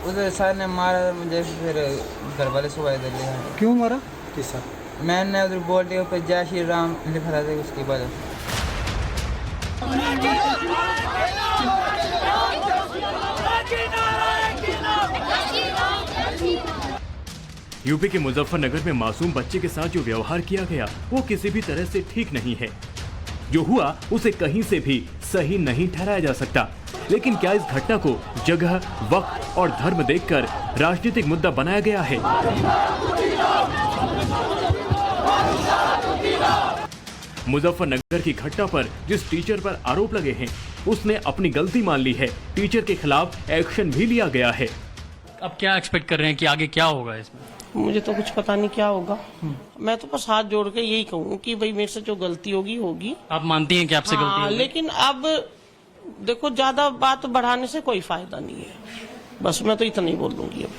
उधर सर ने मारा मुझे, फिर घर वाले सुबह इधर ले आए। क्यों मारा? किस सर? मैंने उधर बोल दिया, पर जय श्री राम लिखा था, उसके बाद यूपी के मुजफ्फरनगर में मासूम बच्चे के साथ जो व्यवहार किया गया वो किसी भी तरह से ठीक नहीं है। जो हुआ उसे कहीं से भी सही नहीं ठहराया जा सकता। लेकिन क्या इस घटना को जगह, वक्त और धर्म देखकर राजनीतिक मुद्दा बनाया गया है? मुजफ्फरनगर की घटना पर जिस टीचर पर आरोप लगे हैं उसने अपनी गलती मान ली है। टीचर के खिलाफ एक्शन भी लिया गया है। अब क्या एक्सपेक्ट कर रहे हैं कि आगे क्या होगा इसमें? मुझे तो कुछ पता नहीं क्या होगा। मैं तो बस हाथ जोड़ के यही कहूँ कि भाई मेरे से जो गलती होगी होगी। आप मानती हैं कि आपसे गलती होगी? लेकिन अब देखो, ज्यादा बात बढ़ाने से कोई फायदा नहीं है। बस मैं तो इतना ही बोल दूंगी। अब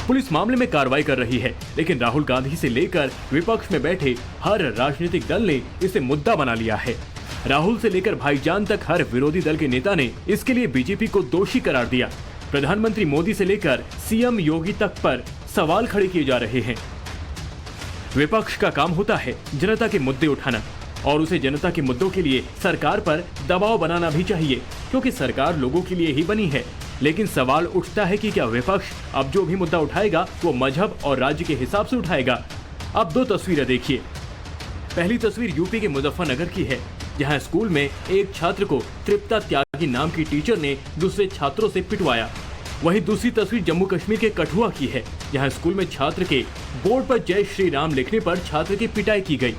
पुलिस मामले में कार्रवाई कर रही है, लेकिन राहुल गांधी से लेकर विपक्ष में बैठे हर राजनीतिक दल ने इसे मुद्दा बना लिया है। राहुल से लेकर भाईजान तक हर विरोधी दल के नेता ने इसके लिए बीजेपी को दोषी करार दिया। प्रधानमंत्री मोदी से लेकर सीएम योगी तक पर सवाल खड़े किए जा रहे हैं। विपक्ष का काम होता है जनता के मुद्दे उठाना, और उसे जनता के मुद्दों के लिए सरकार पर दबाव बनाना भी चाहिए, क्योंकि सरकार लोगों के लिए ही बनी है। लेकिन सवाल उठता है कि क्या विपक्ष अब जो भी मुद्दा उठाएगा वो मजहब और राज्य के हिसाब से उठाएगा? अब दो तस्वीरें देखिए। पहली तस्वीर यूपी के मुजफ्फरनगर की है, जहां स्कूल में एक छात्र को तृप्ता त्यागी नाम की टीचर ने दूसरे छात्रों से पिटवाया। वहीं दूसरी तस्वीर जम्मू कश्मीर के कठुआ की है, जहां स्कूल में छात्र के बोर्ड पर जय श्री राम लिखने पर छात्र की पिटाई की गई।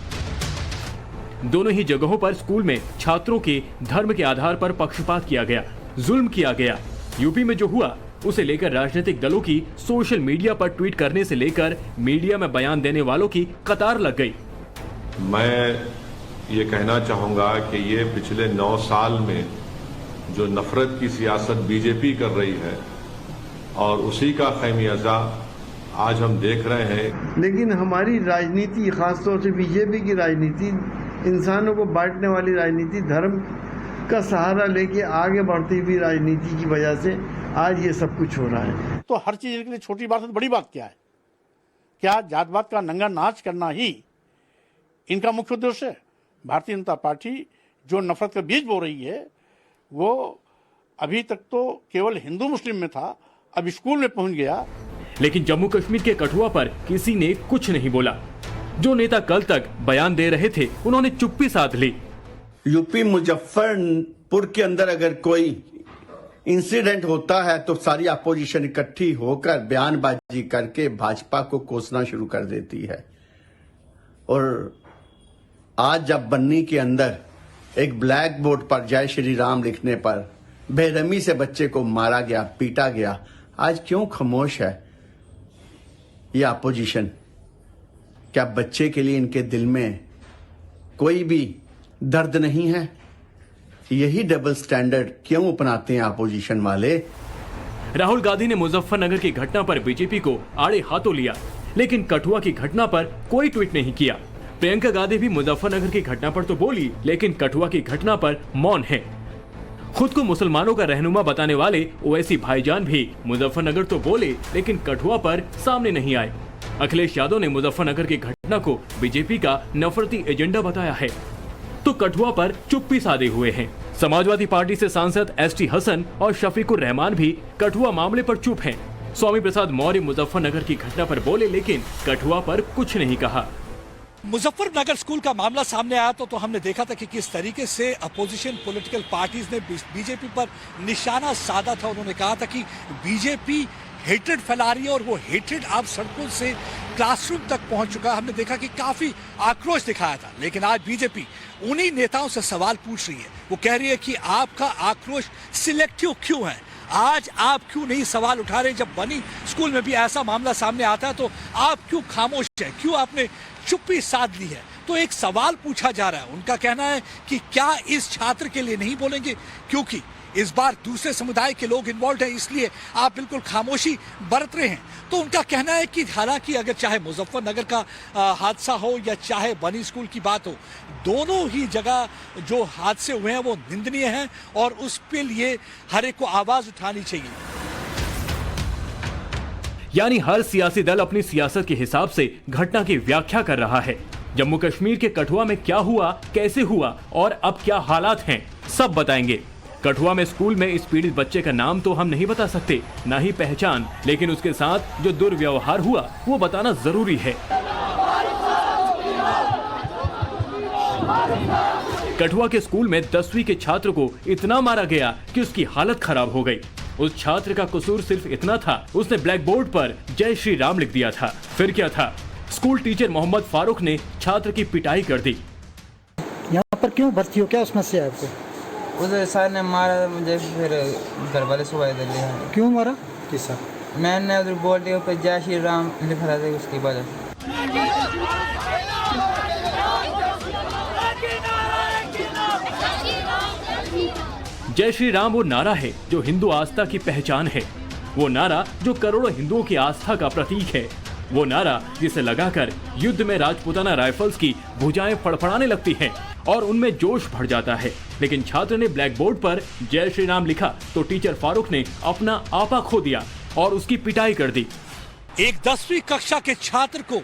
दोनों ही जगहों पर स्कूल में छात्रों के धर्म के आधार पर पक्षपात किया गया, जुल्म किया गया। यूपी में जो हुआ उसे लेकर राजनीतिक दलों की सोशल मीडिया पर ट्वीट करने से लेकर मीडिया में बयान देने वालों की कतार लग गई। मैं ये कहना चाहूंगा कि ये पिछले 9 साल में जो नफरत की सियासत बीजेपी कर रही है और उसी का खैमियाजा आज हम देख रहे हैं। लेकिन हमारी राजनीति, खासतौर से बीजेपी की राजनीति, इंसानों को बांटने वाली राजनीति, धर्म का सहारा लेके आगे बढ़ती हुई राजनीति की वजह से आज ये सब कुछ हो रहा है। तो हर चीज के लिए छोटी बात है तो बड़ी बात क्या है? क्या जातवाद का नंगा नाच करना ही इनका मुख्य उद्देश्य है? भारतीय जनता पार्टी जो नफरत का बीज बो रही है वो अभी तक तो केवल हिंदू मुस्लिम में था, अब स्कूल में पहुंच गया। लेकिन जम्मू कश्मीर के कठुआ पर किसी ने कुछ नहीं बोला। जो नेता कल तक बयान दे रहे थे उन्होंने चुप्पी साध ली। यूपी मुजफ्फरपुर के अंदर अगर कोई इंसिडेंट होता है तो सारी अपोजिशन इकट्ठी होकर बयानबाजी करके भाजपा को कोसना शुरू कर देती है। और आज जब बन्नी के अंदर एक ब्लैक बोर्ड पर जय श्री राम लिखने पर बेरहमी से बच्चे को मारा गया, पीटा गया, आज क्यों खामोश है ये अपोजिशन? क्या बच्चे के लिए इनके दिल में कोई भी दर्द नहीं है? यही डबल स्टैंडर्ड क्यों अपनाते हैं अपोजिशन वाले? राहुल गांधी ने मुजफ्फरनगर की घटना पर बीजेपी को आड़े हाथों लिया, लेकिन कठुआ की घटना पर कोई ट्वीट नहीं किया। प्रियंका गांधी भी मुजफ्फरनगर की घटना पर तो बोली, लेकिन कठुआ की घटना पर मौन है। खुद को मुसलमानों का रहनुमा बताने वाले ओवैसी भाईजान भी मुजफ्फरनगर तो बोले, लेकिन कठुआ पर सामने नहीं आए। अखिलेश यादव ने मुजफ्फरनगर की घटना को बीजेपी का नफरती एजेंडा बताया है, तो कठुआ पर चुप्पी साधे हुए हैं। समाजवादी पार्टी से सांसद एसटी हसन और शफीकुर रहमान भी कठुआ मामले पर चुप हैं। स्वामी प्रसाद मौर्य मुजफ्फरनगर की घटना पर बोले, लेकिन कठुआ पर कुछ नहीं कहा। मुजफ्फरनगर स्कूल का मामला सामने आया तो हमने देखा था कि किस तरीके से अपोजिशन पॉलिटिकल पार्टीज ने बीजेपी पर निशाना साधा था। उन्होंने कहा था कि बीजेपी हेट्रेड फैला रही है और वो हेट्रेड अब सड़कों से क्लासरूम तक पहुंच चुका है। हमने देखा कि काफी आक्रोश दिखाया था, लेकिन आज बीजेपी उन्हीं नेताओं से सवाल पूछ रही है। वो कह रही है कि आपका आक्रोश सिलेक्टिव क्यों है? आज आप क्यों नहीं सवाल उठा रहे? जब बनी स्कूल में भी ऐसा मामला सामने आता है तो आप क्यों खामोश है? क्यों आपने चुप्पी साध ली है? तो एक सवाल पूछा जा रहा है। उनका कहना है कि क्या इस छात्र के लिए नहीं बोलेंगे क्योंकि इस बार दूसरे समुदाय के लोग इन्वॉल्व हैं, इसलिए आप बिल्कुल खामोशी बरत रहे हैं। तो उनका कहना है कि हालांकि अगर चाहे मुजफ्फरनगर का हादसा हो या चाहे बनी स्कूल की बात हो, दोनों ही जगह जो हादसे हुए हैं वो निंदनीय हैं और उस पे लिए हर एक को आवाज उठानी चाहिए। यानी हर सियासी दल अपनी सियासत के हिसाब से घटना की व्याख्या कर रहा है। जम्मू कश्मीर के कठुआ में क्या हुआ, कैसे हुआ और अब क्या हालात हैं, सब बताएंगे। कठुआ में स्कूल में इस पीड़ित बच्चे का नाम तो हम नहीं बता सकते, ना ही पहचान, लेकिन उसके साथ जो दुर्व्यवहार हुआ वो बताना जरूरी है। कठुआ के स्कूल में 10वीं के छात्र को इतना मारा गया कि उसकी हालत खराब हो गई। उस छात्र का कसूर सिर्फ इतना था, उसने ब्लैक बोर्ड पर जय श्री राम लिख दिया था। फिर क्या था, स्कूल टीचर मोहम्मद फारूक ने छात्र की पिटाई कर दी। यहाँ पर क्यों भर्ती हो, क्या समस्या है आपको? उधर सर ने मारा मुझे, फिर घर वाले सुबह इधर लिया। क्यों मारा? किसा? मैंने उधर बोर्ड के ऊपर जय श्री राम लिखा था, उसकी वजह से। जय श्री राम वो नारा है जो हिंदू आस्था की पहचान है, वो नारा जो करोड़ों हिंदुओं की आस्था का प्रतीक है, वो नारा जिसे लगाकर युद्ध में राजपूताना राइफल्स की भुजाएं फड़फड़ाने लगती हैं और उनमें जोश भर जाता है। लेकिन छात्र ने ब्लैक बोर्ड पर जय श्री राम लिखा तो टीचर फारूक ने अपना आपा खो दिया और उसकी पिटाई कर दी। एक 10वीं कक्षा के छात्र को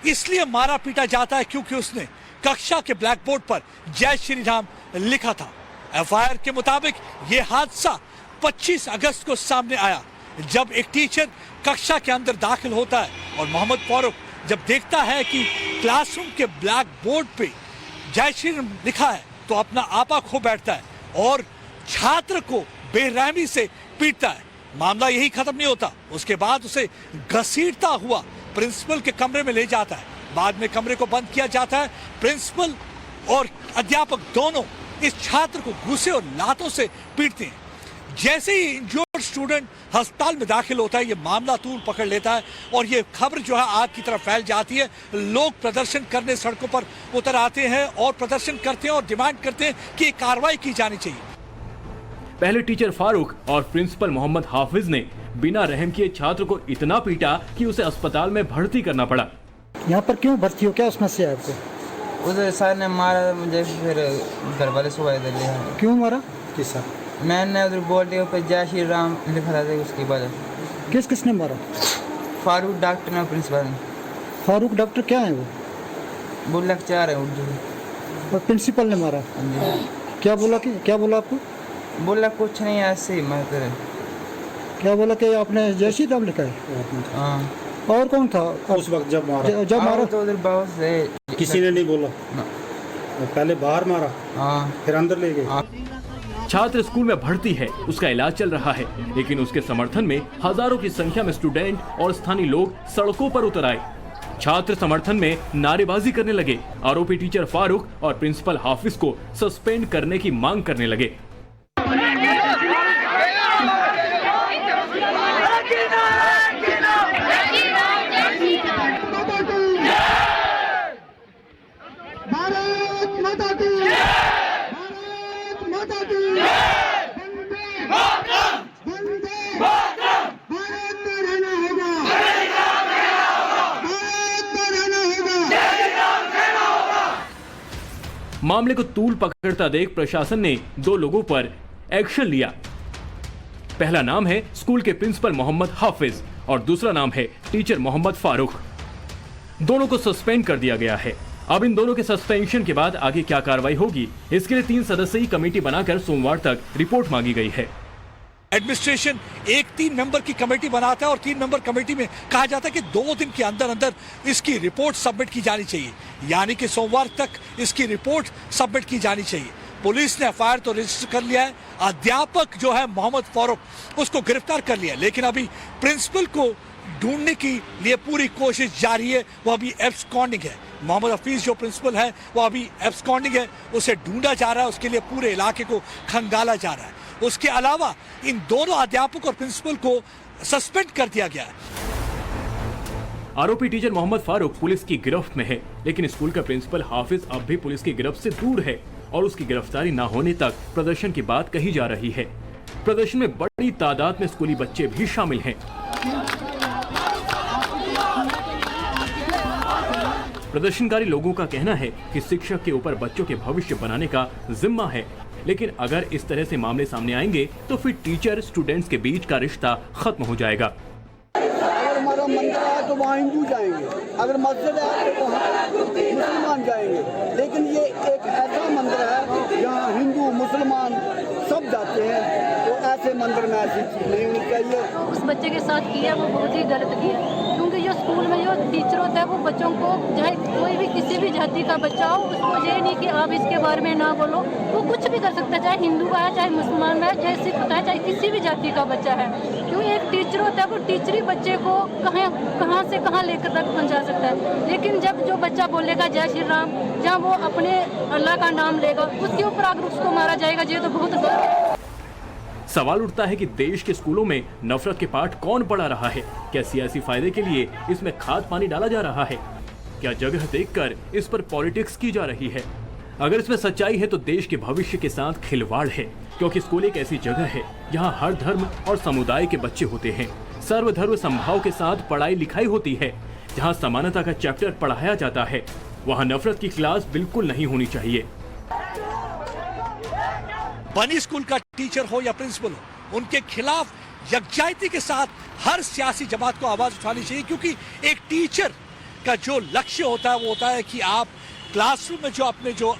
इसलिए मारा पीटा जाता है क्योंकि उसने कक्षा के ब्लैक बोर्ड पर जय श्री राम लिखा था। एफआईआर के मुताबिक ये हादसा 25 अगस्त को सामने आया, जब एक टीचर कक्षा के अंदर दाखिल होता है और मोहम्मद फारूक जब देखता है कि क्लासरूम के ब्लैक बोर्ड पे जय श्री राम लिखा है तो अपना आपा खो बैठता है और छात्र को बेरहमी से पीटता है। मामला यही खत्म नहीं होता, उसके बाद उसे घसीटता हुआ प्रिंसिपल के कमरे में ले जाता है। बाद में कमरे को बंद किया जाता है। प्रिंसिपल और अध्यापक दोनों इस छात्र को घूसे और लातों से पीटते हैं। जैसे ही इंजर्ड स्टूडेंट अस्पताल में दाखिल होता है, ये मामला तूल पकड़ लेता है और ये खबर जो है आग की तरफ फैल जाती है। लोग प्रदर्शन करने सड़कों पर उतर आते हैं और प्रदर्शन करते हैं और डिमांड करते हैं कि कार्रवाई की जानी चाहिए। पहले टीचर फारूक और प्रिंसिपल मोहम्मद हाफिज ने बिना रहम किए छात्र को इतना पीटा कि उसे अस्पताल में भर्ती करना पड़ा। यहाँ पर क्यों भर्ती हो, क्या समस्या है आपको? उधर सर ने मारा मुझे, फिर घर वाले सुबह इधर लिया। क्यों मारा? किसा? मैंने उधर बोर्ड के ऊपर जय श्री राम लिखा था, उसकी वजह से। किसने मारा? फारूक डॉक्टर ने, प्रिंसिपल ने। फारूक डॉक्टर क्या है वो लेक्चरर है उर्दू। और प्रिंसिपल ने मारा? क्या बोला आपको? बोला कुछ नहीं, ऐसे ही मतलब। क्या बोला कि आपने जय श्री राम लिखा है? हाँ। और कौन था उस वक्त जब मारा? तो उधर बहुत से किसी ने नहीं बोला, पहले बाहर मारा, फिर अंदर ले गए। छात्र स्कूल में भर्ती है, उसका इलाज चल रहा है, लेकिन उसके समर्थन में हजारों की संख्या में स्टूडेंट और स्थानीय लोग सड़कों पर उतर आए। छात्र समर्थन में नारेबाजी करने लगे। आरोपी टीचर फारूक और प्रिंसिपल हाफिज को सस्पेंड करने की मांग करने लगे। मामले को तूल पकड़ता देख प्रशासन ने 2 लोगों पर एक्शन लिया। पहला नाम है स्कूल के प्रिंसिपल मोहम्मद हाफिज और दूसरा नाम है टीचर मोहम्मद फारूक। दोनों को सस्पेंड कर दिया गया है। अब इन दोनों के सस्पेंशन के बाद आगे क्या कार्रवाई होगी, इसके लिए 3 सदस्यीय कमेटी बनाकर सोमवार तक रिपोर्ट मांगी गई है। एडमिनिस्ट्रेशन एक 3 मेंबर की कमेटी बनाता है और 3 मेंबर कमेटी में कहा जाता है कि 2 दिन के अंदर अंदर इसकी रिपोर्ट सबमिट की जानी चाहिए, यानी कि सोमवार तक इसकी रिपोर्ट सबमिट की जानी चाहिए। पुलिस ने एफआईआर तो रजिस्टर कर लिया है। अध्यापक जो है मोहम्मद फारूक, उसको गिरफ्तार कर लिया, लेकिन अभी प्रिंसिपल को ढूंढने के लिए पूरी कोशिश जारी है। वो अभी एब्सकॉन्डिंग है। मोहम्मद हफीज जो प्रिंसिपल है वो अभी एब्सकॉन्डिंग है, उसे ढूंढा जा रहा है, उसके लिए पूरे इलाके को खंगाला जा रहा है। उसके अलावा इन दोनों अध्यापक और प्रिंसिपल को सस्पेंड कर दिया गया है। आरोपी टीचर मोहम्मद फारूक पुलिस की गिरफ्त में है, लेकिन स्कूल का प्रिंसिपल हाफिज अब भी पुलिस की गिरफ्त से दूर है और उसकी गिरफ्तारी न होने तक प्रदर्शन की बात कही जा रही है। प्रदर्शन में बड़ी तादाद में स्कूली बच्चे भी शामिल हैं। प्रदर्शनकारी लोगों का कहना है कि शिक्षक के ऊपर बच्चों के भविष्य बनाने का जिम्मा है, लेकिन अगर इस तरह से मामले सामने आएंगे तो फिर टीचर स्टूडेंट्स के बीच का रिश्ता खत्म हो जाएगा। जहाँ मंदिर है तो वहाँ हिंदू जाएंगे, अगर मस्जिद है तो वहाँ मुसलमान जाएंगे। लेकिन ये एक ऐसा मंदिर है जहाँ हिंदू मुसलमान सब जाते हैं, तो ऐसे मंदिर में ऐसी चीज नहीं होनी चाहिए। उस बच्चे के साथ किया वो बहुत ही गलत किया, क्योंकि जो स्कूल में जो टीचर होता है वो बच्चों को, चाहे कोई भी किसी भी जाति का बच्चा हो, उसको ये नहीं कि आप इसके बारे में ना बोलो, वो कुछ भी कर सकता है, चाहे हिंदू का है, चाहे मुसलमान है, चाहे सिख होता है, चाहे किसी भी जाति का बच्चा है। क्योंकि एक टीचर होता है वो टीचर ही बच्चे को कहाँ से कहाँ लेकर तक पहुँचा सकता है। लेकिन जब जो बच्चा बोलेगा जय श्री राम, जहाँ वो अपने अल्लाह का नाम लेगा, उसके ऊपर अगर उसको मारा जाएगा, ये तो बहुत गलत है। सवाल उठता है कि देश के स्कूलों में नफरत के पाठ कौन पढ़ा रहा है? क्या सियासी फायदे के लिए इसमें खाद पानी डाला जा रहा है? क्या जगह देखकर इस पर पॉलिटिक्स की जा रही है? अगर इसमें सच्चाई है तो देश के भविष्य के साथ खिलवाड़ है, क्योंकि स्कूल एक ऐसी जगह है जहां हर धर्म और समुदाय के बच्चे होते हैं। सर्वधर्म समभाव के साथ पढ़ाई लिखाई होती है। जहां समानता का चैप्टर पढ़ाया जाता है, वहां नफरत की क्लास बिल्कुल नहीं होनी चाहिए। बनी स्कूल का टीचर हो या प्रिंसिपल हो, उनके खिलाफ यकजाहती के साथ हर सियासी जमात को आवाज उठानी चाहिए, क्योंकि एक टीचर का जो लक्ष्य होता है वो होता है कि आप क्लासरूम में जो अपने जो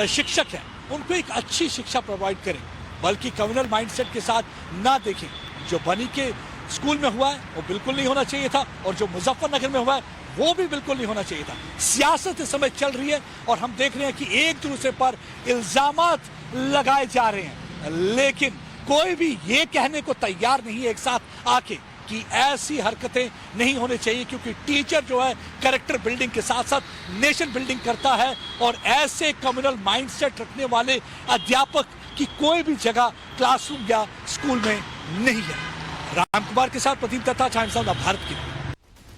शिक्षक हैं उनको एक अच्छी शिक्षा प्रोवाइड करें, बल्कि कम्युनल माइंडसेट के साथ ना देखें। जो बनी के स्कूल में हुआ है वो बिल्कुल नहीं होना चाहिए था, और जो मुजफ्फरनगर में हुआ है वो भी बिल्कुल नहीं होना चाहिए था। सियासत इस समय चल रही है और हम देख रहे हैं कि एक दूसरे पर इल्जामात लगाए जा रहे हैं, लेकिन कोई भी ये कहने को तैयार नहीं है एक साथ आके कि ऐसी हरकतें नहीं होनी चाहिए, क्योंकि टीचर जो है कैरेक्टर बिल्डिंग के साथ साथ नेशन बिल्डिंग करता है, और ऐसे कम्युनल माइंडसेट रखने वाले अध्यापक की कोई भी जगह क्लासरूम या स्कूल में नहीं है। राम कुमार के साथ प्रदीप दत्ता, टाइम्स ऑफ भारत की।